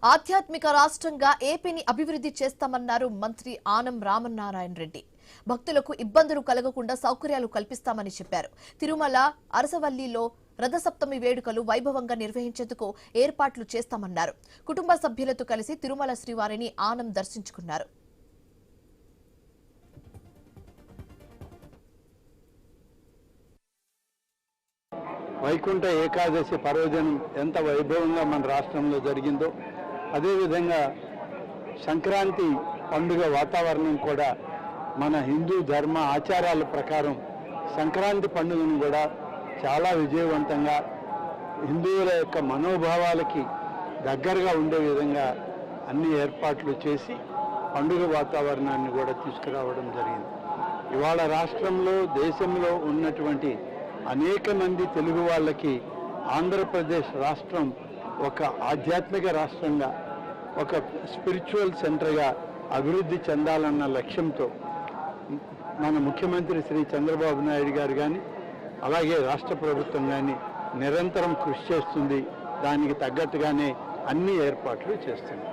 ఆధ్యాత్మిక రాష్ట్రంగా ఏపీని అభివృద్ధి చేస్తామన్నారు మంత్రి ఆనం రామనారాయణ రెడ్డి. భక్తులకు ఇబ్బందులు కలగకుండా సౌకర్యాలు కల్పిస్తామని చెప్పారు. తిరుమల అరసవల్లిలో రథసప్తమి వేడుకలు వైభవంగా నిర్వహించేందుకు ఏర్పాట్లు చేస్తామన్నారు. కుటుంబ సభ్యులతో కలిసి తిరుమల శ్రీవారిని ఆనం దర్శించుకున్నారు. వైకుంఠ ఏకాదశి పర్వదినం ఎంత వైభవంగా మన రాష్ట్రంలో జరిగిందో అదేవిధంగా సంక్రాంతి పండుగ వాతావరణం కూడా మన హిందూ ధర్మ ఆచారాల ప్రకారం సంక్రాంతి పండుగను కూడా చాలా విజయవంతంగా హిందువుల యొక్క మనోభావాలకి దగ్గరగా ఉండే విధంగా అన్ని ఏర్పాట్లు చేసి పండుగ వాతావరణాన్ని కూడా తీసుకురావడం జరిగింది. ఇవాళ రాష్ట్రంలో దేశంలో ఉన్నటువంటి అనేక మంది తెలుగు వాళ్ళకి ఆంధ్రప్రదేశ్ రాష్ట్రం ఒక ఆధ్యాత్మిక రాష్ట్రంగా ఒక స్పిరిచువల్ సెంటర్గా అభివృద్ధి చెందాలన్న లక్ష్యంతో మన ముఖ్యమంత్రి శ్రీ చంద్రబాబు నాయుడు గారు కానీ అలాగే రాష్ట్ర ప్రభుత్వం కానీ నిరంతరం కృషి చేస్తుంది. దానికి తగ్గట్టుగానే అన్ని ఏర్పాట్లు చేస్తుంది.